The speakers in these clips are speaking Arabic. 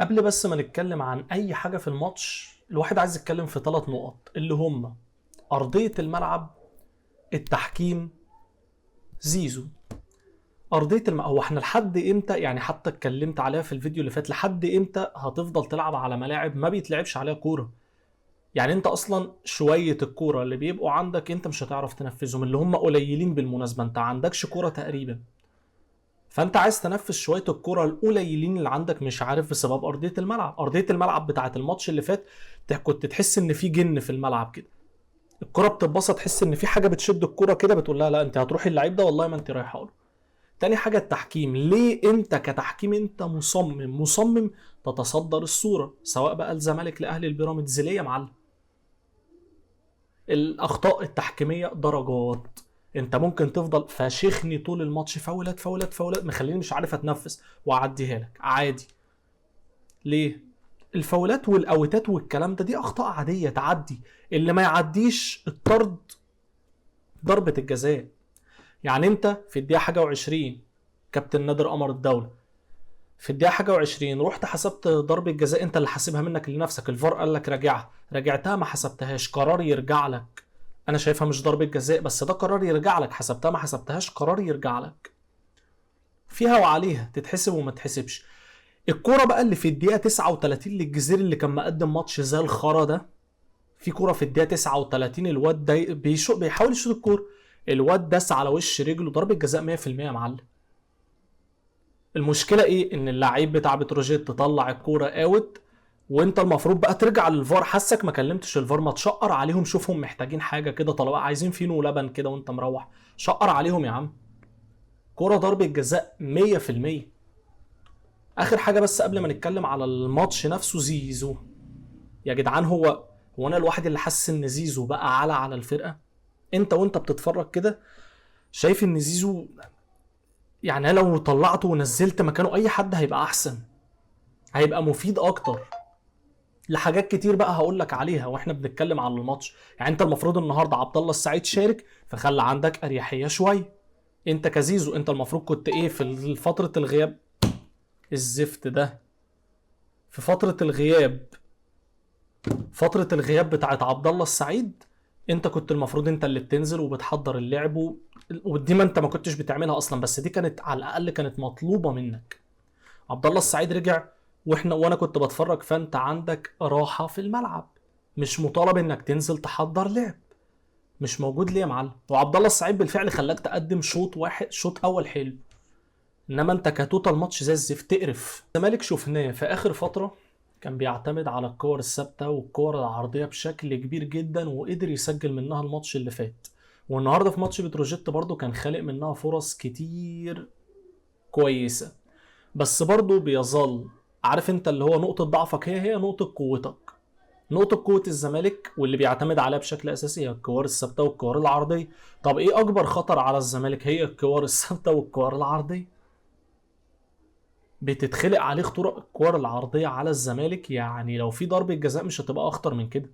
قبل بس ما نتكلم عن اي حاجة في الماتش، الواحد عايز يتكلم في 3 نقط اللي هم ارضية الملعب، التحكيم، زيزو. هو احنا لحد امتى؟ يعني حتى اتكلمت عليها في الفيديو اللي فات، لحد امتى هتفضل تلعب على ملاعب ما بيتلعبش عليها كورة؟ يعني انت اصلا شوية الكورة اللي بيبقوا عندك انت مش هتعرف تنفذهم، اللي هم قليلين بالمناسبة، انت عندكش كورة تقريبا. فانت عايز تنفذ شويه الكره القليلين اللي عندك، مش عارف بسبب ارضيه الملعب بتاعه الماتش اللي فات. كنت تحس ان في جن في الملعب كده. الكره بتتبسط، تحس ان في حاجه بتشد الكره كده، بتقول لها لا انت هتروحي اللعيب ده، والله ما انت رايحه له. تاني حاجه التحكيم، ليه انت كتحكيم انت مصمم تتصدر الصوره، سواء بقى الزمالك لاهلي البيراميدز؟ ليه يا معلم؟ الاخطاء التحكيميه درجات. انت ممكن تفضل فاشخني طول الماتش، فاولات فاولات فاولات، مخليني مش عارف اتنفس، واعديها لك عادي. ليه؟ الفاولات والاوتات والكلام ده دي اخطاء عاديه تعدي. اللي ما يعديش الطرد، ضربه الجزاء. يعني انت في الدقيقه حاجه و20، كابتن نادر قمر الدوله، في الدقيقه حاجه و20 رحت حسبت ضربه جزاء، انت اللي حاسبها منك لنفسك، الفار قال لك راجعها، راجعتها ما حسبتهاش، قرار يرجع لك. انا شايفها مش ضربه جزاء، بس ده قرار يرجع لك، حسبتها ما حسبتهاش قرار يرجع لك. فيها وعليها، تتحسب وما تتحسبش. الكوره بقى اللي في الدقيقه 39 للجزيري اللي كان مقدم ماتش زي الخرا ده، في كوره في الدقيقه 39 الواد ده بيحاول يشوط الكوره، الواد داس على وش رجله، ضربه جزاء 100% يا معلم. المشكله ايه؟ ان اللعيب بتاع بتروجيت تطلع الكوره اوت، وانت المفروض بقى ترجع للفار. حاسك ما كلمتش الفار، ما تشقر عليهم، شوفهم محتاجين حاجه كده، طلبات عايزين فينو ولبن كده وانت مروح، شقر عليهم يا عم. كوره ضربه جزاء 100%. اخر حاجه بس قبل ما نتكلم على الماتش نفسه، زيزو. يا جدعان، هو انا الواحد اللي حاسس ان زيزو بقى على الفرقه؟ انت وانت بتتفرج كده شايف ان زيزو، يعني لو طلعته ونزلت مكانه اي حد هيبقى احسن، هيبقى مفيد اكتر لحاجات كتير بقى هقول لك عليها واحنا بنتكلم على الماتش. يعني انت المفروض النهارده عبد الله السعيد شارك، فخلى عندك اريحيه شويه. انت كزيزو انت المفروض كنت ايه في فتره الغياب الزفت ده؟ في فتره الغياب بتاعت عبد الله السعيد، انت كنت المفروض انت اللي بتنزل وبتحضر اللعب ودي ما انت ما كنتش بتعملها اصلا، بس دي كانت على الاقل كانت مطلوبه منك. عبد الله السعيد رجع، وانا كنت بتفرج، فانت عندك راحه في الملعب، مش مطالب انك تنزل تحضر لعب. مش موجود ليه يا معلم؟ وعبد الله السعيد بالفعل خلاك تقدم شوط واحد، شوط اول حلو، انما انت كتوتال ماتش زي الزفت تقرف. الزمالك شفناه في اخر فتره كان بيعتمد على الكور الثابته والكور العرضيه بشكل كبير جدا، وقدر يسجل منها الماتش اللي فات. والنهارده في ماتش بتروجيت برضو كان خالق منها فرص كتير كويسه، بس برضو بيظل، عارف انت اللي هو نقطه ضعفك هي نقطه قوتك. نقطة قوة الزمالك واللي بيعتمد عليها بشكل أساسي هي الكور الثابتة والكور العرضية. طب إيه أكبر خطر على الزمالك؟ هي الكور الثابتة والكور العرضية. بتتخلق عليه خطوره الكور العرضيه على الزمالك، يعني لو في ضربه جزاء مش هتبقى اخطر من كده.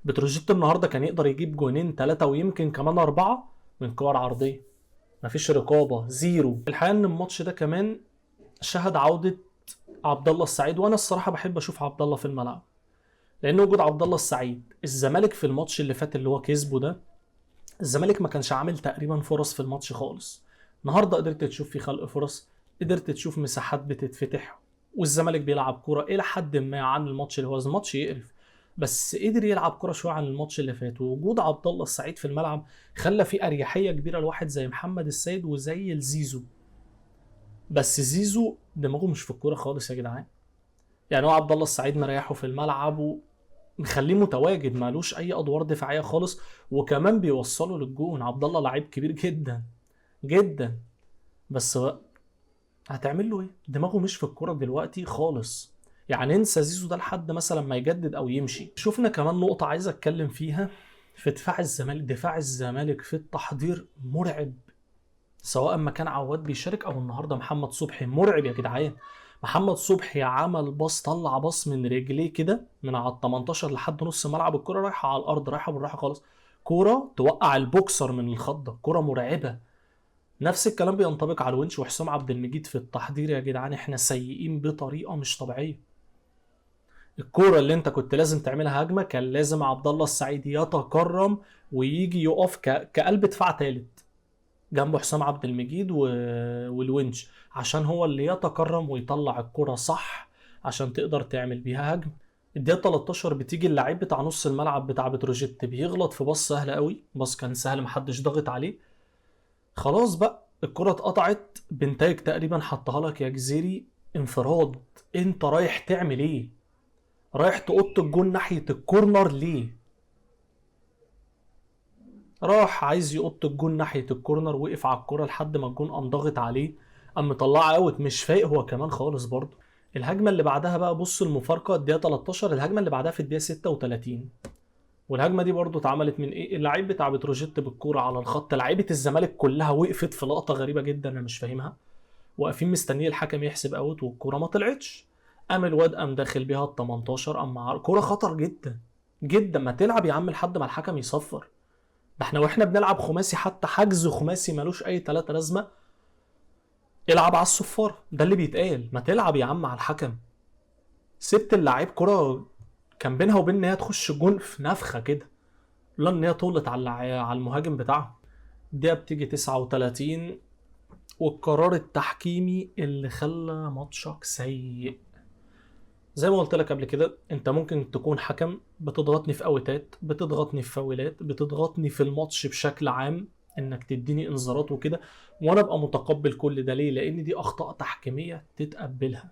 بتروجيت النهارده كان يقدر يجيب جونين ثلاثه ويمكن كمان اربعه من كور عرضيه. مفيش رقابه، زيرو. الحقيقه ان الماتش ده كمان شهد عوده عبد الله السعيد، وانا الصراحه بحب اشوف عبد الله في الملعب، لان وجود عبد الله السعيد، الزمالك في الماتش اللي فات اللي هو كسبه ده، الزمالك ما كانش عامل تقريبا فرص في الماتش خالص. النهارده قدرت تشوف في خلق فرص، قدرت تشوف مساحات بتتفتح، والزمالك بيلعب كرة الى حد ما عن الماتش اللي هو الماتش يقرف، بس قدر يلعب كرة شويه عن الماتش اللي فات. ووجود عبد الله السعيد في الملعب خلى في اريحيه كبيره لواحد زي محمد السيد وزي الزيزو. بس زيزو دماغه مش في الكوره خالص يا جدعان. يعني هو عبد الله السعيد مريحه في الملعب ومخليه متواجد، مالوش اي ادوار دفاعيه خالص، وكمان بيوصله للجون. عبد الله لعيب كبير جدا جدا، بس هتعمل له ايه؟ دماغه مش في الكوره دلوقتي خالص. يعني انسى زيزو ده لحد مثلا ما يجدد او يمشي. شفنا كمان نقطه عايز اتكلم فيها في دفاع الزمالك. دفاع الزمالك في التحضير مرعب، سواء ما كان عواد بيشارك او النهارده محمد صبحي، مرعب يا جدعان. محمد صبحي عمل باص، طلع باص من رجليه كده من على ال 18 لحد نص ملعب، الكرة رايحه على الارض، رايحه بالراحه خالص، كوره توقع البوكسر من الخضه، كوره مرعبه. نفس الكلام بينطبق على الونش وحسام عبد المجيد في التحضير. يا جدعان احنا سيئين بطريقه مش طبيعيه. الكوره اللي انت كنت لازم تعملها هجمه كان لازم عبد الله السعيد يتكرم ويجي يقف كقلب دفاع ثالث جنبه حسام عبد المجيد والونش، عشان هو اللي يتكرم ويطلع الكرة صح عشان تقدر تعمل بيها هجم. الدقيقة 13 بتيجي اللعيب بتاع نص الملعب بتاع بتروجيت بيغلط في باص سهل قوي، باص كان سهل محدش ضاغط عليه. خلاص بقى الكرة اتقطعت، بنتايج تقريبا حطها لك يا جزيري انفراد. انت رايح تعمل ايه؟ رايح تقط الجون ناحية الكورنر ليه؟ راح عايز يقط الجون ناحية الكورنر، وقف على الكرة لحد ما الجون قام ضاغط عليه، قام مطلعه اوت، مش فايق هو كمان خالص برضه. الهجمة اللي بعدها بقى، بص المفارقة الدقيقة 13، الهجمة اللي بعدها في الدقيقة 36، والهجمة دي برضه اتعملت من ايه؟ اللعيب بتاع بتروجيت بالكورة على الخط، لعيبة الزمالك كلها وقفت في لقطة غريبة جدا انا مش فاهمها، واقفين مستنيين الحكم يحسب اوت والكورة ما طلعتش. قام الواد قام داخل بيها ال 18، اما كورة خطر جدا جدا، ما تلعب يا عم لحد ما الحكم يصفر. ده احنا واحنا بنلعب خماسي، حتى حجز خماسي ملوش اي تلاتة لازمه، العب على الصفار، ده اللي بيتقال، ما تلعب يا عم على الحكم. سبت اللعيب كرة كان بينها وبين ان هي تخش جون في نفخه كده، لا ان هي طولت على المهاجم بتاعها. دي بتيجي 39، والقرار التحكيمي اللي خلى ماتشك سيء. زي ما قلت لك قبل كده، انت ممكن تكون حكم بتضغطني في اوتات، بتضغطني في فاولات، بتضغطني في الماتش بشكل عام، انك تديني انذارات وكده، وانا ابقى متقبل كل ده. ليه؟ لان دي اخطاء تحكيميه تتقبلها،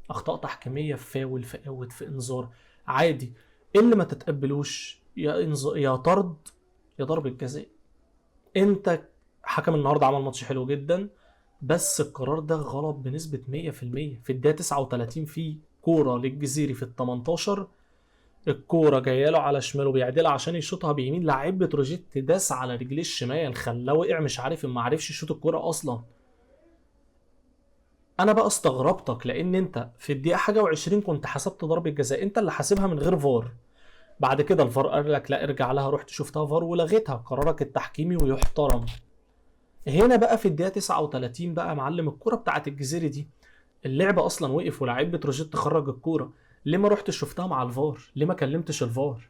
اخطاء تحكيميه في فاول، في اوت، في انذار، عادي. اللي ما تتقبلوش يا يا طرد يا ضربه جزاء. انت حكم النهارده عمل ماتش حلو جدا، بس القرار ده غلط بنسبة 100%. في الدقيقة 39 في كورة للجزيري في ال 18، الكورة جاية له على شماله بيعدلها عشان يشوطها بيمين، لعيب بتروجيت داس على رجليه الشمال خلاه وقع، مش عارف، ما عرفش يشوط الكورة اصلا. انا بقى استغربتك، لان انت في الدقيقة حاجة و20 كنت حسبت ضربة جزاء، انت اللي حاسبها من غير فار. بعد كده الفار قال لك لا ارجع لها، رحت شفتها فار ولغيتها، قرارك التحكيمي ويحترم. هنا بقى في الدقيقة 39 بقى يا معلم، الكرة بتاعت الجزيري دي اللعب اصلا وقف ولاعيب بتروجيت خرج الكوره، ليه ما رحتش شفتها مع الفار؟ ليه ما كلمتش الفار؟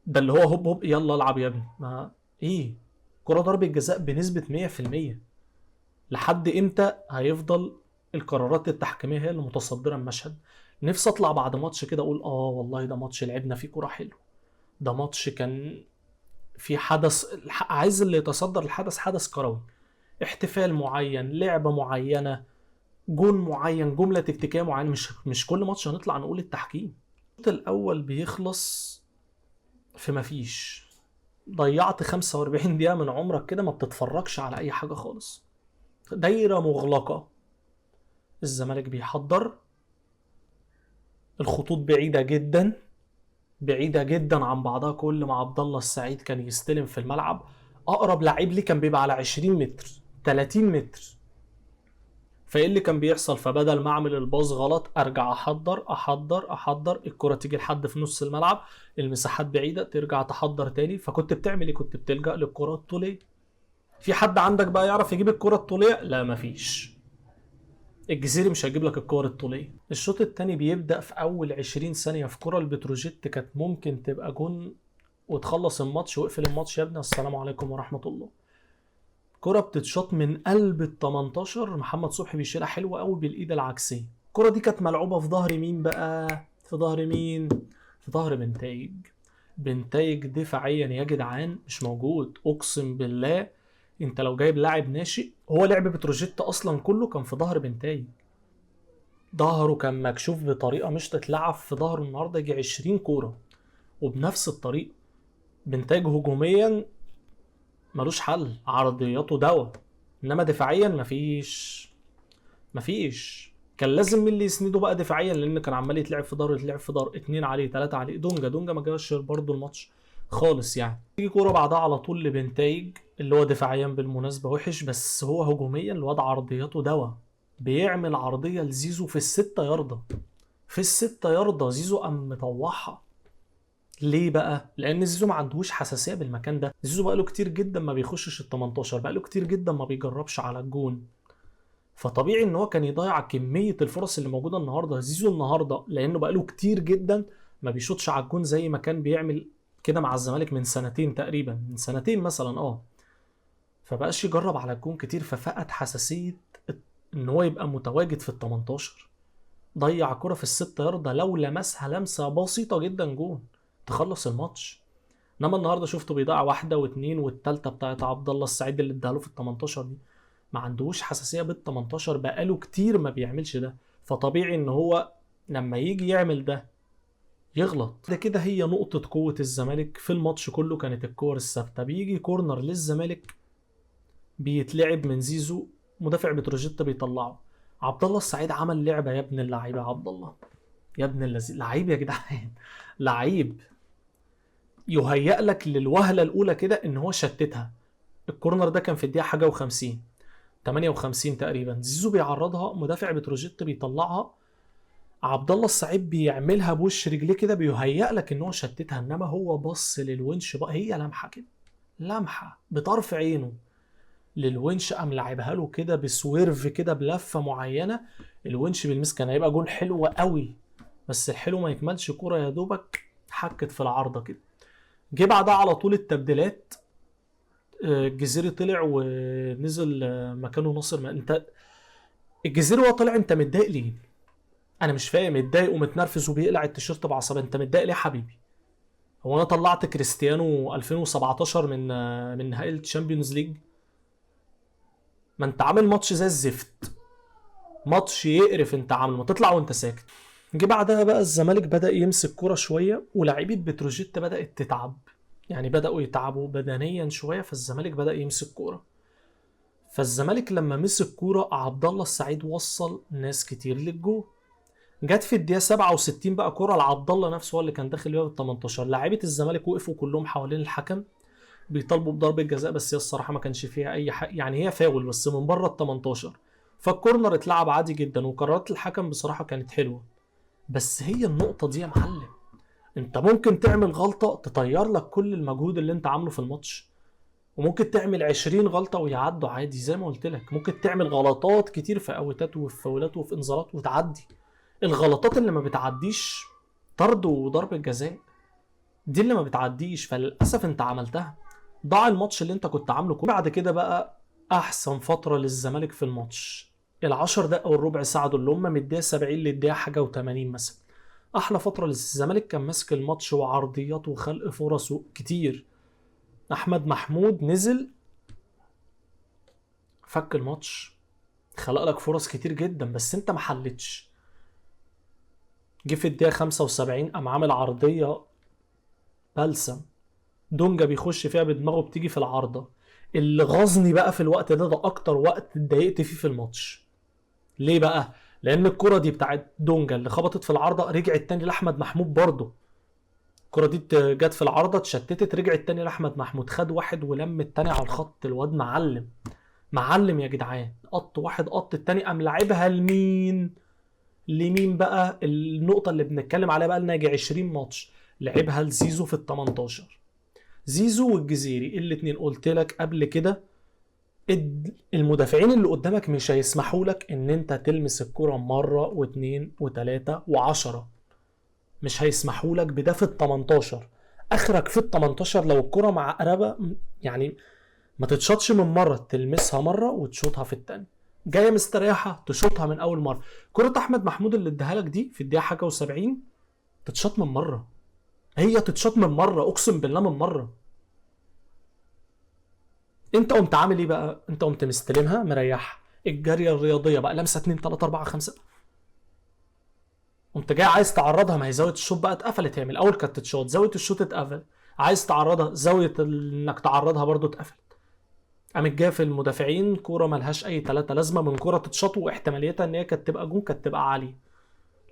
ده اللي هو هوب هوب يلا العب يا ابني، ما ايه؟ كرة ضربة جزاء بنسبة 100%. لحد امتى هيفضل القرارات التحكيمية هي اللي متصدرة المشهد؟ نفسي اطلع بعد ماتش كده اقول اه والله ده ماتش لعبنا فيه كرة حلو، ده ماتش كان في حدث، عايز اللي يتصدر الحدث حدث كروي، احتفال معين، لعبة معينة، جون معين، جمله تكتيكيه معينه، مش كل ماتش هنطلع نقول التحكيم. الشوط الاول بيخلص في مفيش، ضيعت 45 دقيقه من عمرك كده ما بتتفرجش على اي حاجه خالص، دايره مغلقه. الزمالك بيحضر، الخطوط بعيده جدا، بعيده جدا عن بعضها، كل ما عبد الله السعيد كان يستلم في الملعب اقرب لعيب ليه كان بيبقى على 20 متر 30 متر. فايه اللي كان بيحصل؟ فبدل ما اعمل الباص غلط ارجع احضر الكرة تيجي لحد في نص الملعب، المساحات بعيدة، ترجع تحضر تاني. فكنت بتعمل ايه؟ كنت بتلجأ للكرة الطولية. في حد عندك بقى يعرف يجيب الكرة الطولية؟ لا مفيش. الجزيري مش هيجيب لك الكرة الطولية. الشوط التاني بيبدأ في اول 20 ثانية في كرة البتروجيت كانت ممكن تبقى جون وتخلص الماتش، واقفل الماتش يا ابني، السلام عليكم ورحمة الله. كرة بتتشاط من قلب ال 18، محمد صبحي بيشيلها حلوة قوي بالايد العكسية. الكرة دي كانت ملعوبة في ظهر مين بقى؟ في ظهر مين؟ في ظهر بنتايج. بنتايج دفاعيا يا جدعان مش موجود، اقسم بالله. انت لو جايب لاعب ناشئ، هو لعب بتروجيت اصلا كله كان في ظهر بنتايج، ظهره كان مكشوف بطريقة مش تتلعب، في ظهره النهارده يجي 20 كورة وبنفس الطريقة. بنتايج هجوميا ملوش حل، عرضياته دوا، انما دفاعيا مفيش. كان لازم مين اللي يسنده بقى دفاعيا، لان كان عمال يتلعب في دار، يتلعب في دار، 2 عليه 3 عليه، دونجا ما جاش برضه الماتش خالص يعني. تيجي كوره بعدها على طول لبنتايج اللي هو دفاعيا بالمناسبه وحش، بس هو هجوميا الواد عرضياته دوا، بيعمل عرضيه لزيزو في الستة ياردة، في الستة ياردة زيزو قام مطوحها. ليه بقى؟ لان زيزو ما عندهوش حساسيه بالمكان ده، زيزو بقى له كتير جدا ما بيخشش ال 18، بقى له كتير جدا ما بيجربش على الجون، فطبيعي ان هو كان يضيع كميه الفرص اللي موجوده النهارده. زيزو النهارده لانه بقاله كتير جدا ما بيشوطش على الجون زي ما كان بيعمل كده مع الزمالك من سنتين تقريبا، من سنتين مثلا فبقاش يجرب على الجون كتير، ففقد حساسيه ان هو يبقى متواجد في ال 18. ضيع كرة في الست ياردة لو لمسها لمسة بسيطة جدا جون تخلص الماتش. انما النهارده شفته بيضيع واحدة واتنين، والتالتة بتاعت عبد الله السعيد اللي اداها له في ال 18 دي. ما عندهوش حساسية بال 18، بقاله كتير ما بيعملش ده. فطبيعي ان هو لما يجي يعمل ده يغلط. ده كده هي نقطة قوة الزمالك في الماتش كله، كانت الكور الثابتة. بيجي كورنر للزمالك بيتلعب من زيزو، مدافع بتروجيت بيطلعه. عبد الله السعيد عمل لعبة يا ابن اللعيبة، يا عبد الله يا ابن الذين، لعيب يا جدعان لعيب. يهيأ لك للوهلة الأولى كده إن هو شتتها. الكورنر ده كان في الدقيقة حاجة و50، 58 تقريبا. زيزو بيعرضها، مدافع بتروجيت بيطلعها، عبد الله السعيد بيعملها بوش رجليه كده، بيهيأ لك إن هو شتتها. إنما هو بص للونش بقى، هي لمحة كده، لمحة بطرف عينه للونش، قام لعبها له كده بسويرف كده بلفة معينة. الونش بالمس كان هيبقى جون حلو قوي، بس الحلو ما يكملش كرة، يا دوبك حكت في العارضة كده. جه بعدها على طول التبديلات. الجزيري طلع ونزل مكانه ناصر. ما انت الجزيري وهو طالع انت متضايق ليه؟ انا مش فاهم. متضايق ومتنرفز وبيقلع التيشيرت بعصبيه، انت متضايق ليه يا حبيبي؟ هو انا طلعت كريستيانو 2017 من نهائي الشامبيونز ليج؟ ما انت عامل ماتش زي الزفت، ماتش يقرف انت عامله، ما تطلع وانت ساكت. جه بعدها بقى الزمالك بدأ يمسك كرة شوية، ولاعيبة بتروجيت بدأت تتعب، يعني بدأوا يتعبوا بدنيا شوية، فالزمالك بدأ يمسك كورة. فالزمالك لما مسك كورة، عبد الله السعيد وصل ناس كتير للجول. جت في الدقيقة 67 بقى كرة لعبد الله نفسه، هو اللي كان داخل بيها بال 18. لاعيبة الزمالك وقفوا كلهم حوالين الحكم بيطالبوا بضربة جزاء، بس هي الصراحة ما كانش فيها أي حق، يعني هي فاول بس من بره ال 18. فالكورنر اتلعب عادي جدا، وقرارات الحكم بصراحة كانت حلوة. بس هي النقطة دي يا معلم، انت ممكن تعمل غلطة تطير لك كل المجهود اللي انت عامله في الماتش، وممكن تعمل 20 غلطة ويعدوا عادي. زي ما قلت لك، ممكن تعمل غلطات كتير في اوتات وفي فاولات وفي انذارات وتعدي. الغلطات اللي ما بتعديش طرد وضربة جزاء، دي اللي ما بتعديش، فللأسف انت عملتها، ضاع الماتش اللي انت كنت عامله كله. بعد كده بقى احسن فترة للزمالك في الماتش العشر دقايق او الربع ساعة دول، اللي هم من الدقيقة 70 للدقيقة حاجة و80 مثلا. احلى فترة للزمالك، كان ماسك الماتش وعرضيات وخلق فرص كتير. احمد محمود نزل فك الماتش، خلق لك فرص كتير جدا بس انت ما حلتش. جه في الدقيقة 75 قام عامل عرضية بلسم، دونجا بيخش فيها بدماغه بتيجي في العارضة. اللي غاظني بقى في الوقت ده اكتر وقت اتضايقت فيه في الماتش. ليه بقى؟ لان الكرة دي بتاعت دونجا اللي خبطت في العارضة رجعت تاني لاحمد محمود برضه. الكرة دي جت في العارضة اتشتتت، رجعت تاني لاحمد محمود، خد واحد ولم التاني على الخط. الواد معلم، معلم يا جدعان. قط واحد قط التاني، قام لعبها لمين؟ لمين بقى؟ النقطة اللي بنتكلم عليها بقى لنا يجي 20 ماتش، لعبها لزيزو في ال 18. زيزو والجزيري الاتنين قلت لك قبل كده، المدافعين اللي قدامك مش هيسمحوا لك ان انت تلمس الكرة مرة واثنين وثلاثة وعشرة، مش هيسمحوا لك بده في ال 18. اخرك في ال 18 لو الكرة معقربة، يعني ما تتشطش من مرة، تلمسها مرة وتشوطها في التاني. جاية مستريحة تشوطها من اول مرة. كرة احمد محمود اللي اداها لك دي في الدقيقة حاجة و70 تتشط من مرة، هي تتشط من مرة، اقسم بالله من مرة. انت قمت عامل ايه بقى؟ انت قمت مستلمها مريحها، الجاريه الرياضيه بقى لمسه 2 3 4 5، قمت جاي عايز تعرضها. ما هي زاويه الشوط بقى اتقفلت، هي من الاول كانت تتشوط، زاويه الشوط اتقفل، عايز تعرضها، زاويه انك تعرضها برضو اتقفلت. قامت جايه في المدافعين كوره ملهاش اي ثلاثه لازمه، من كوره تتشط واحتماليتها ان هي كانت تبقى جون كانت تبقى عاليه،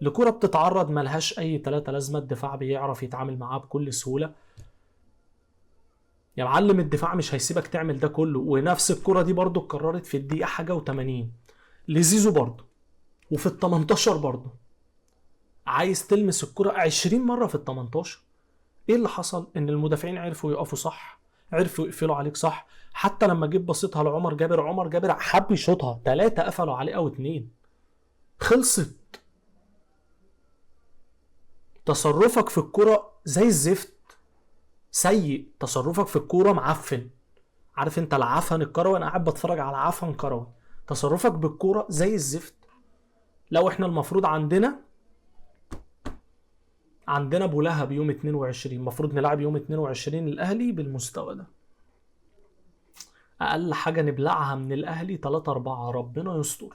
لكوره بتتعرض ملهاش اي ثلاثه لازمه. الدفاع بيعرف يتعامل معاها بكل سهوله. يا معلم الدفاع مش هيسيبك تعمل ده كله. ونفس الكرة دي برضو اتكررت في الدقيقة حاجة و80 لزيزو برضو، وفي ال 18 برضو. عايز تلمس الكرة 20 مرة في ال 18. ايه اللي حصل؟ ان المدافعين عرفوا يقفوا صح، عرفوا يقفلوا عليك صح. حتى لما جيت بصيتها لعمر جابر، عمر جابر حب يشوطها، 3 قفلوا عليه او 2. خلصت. تصرفك في الكرة زي الزفت، سيء. تصرفك في الكورة معفن. عارف انت العفن الكروي؟ انا قاعد بتفرج على عفن كروي. تصرفك بالكورة زي الزفت. لو احنا المفروض عندنا ابو لهب يوم 22، المفروض نلعب يوم 22 الاهلي بالمستوى ده. اقل حاجة نبلعها من الاهلي 3-4، ربنا يستر.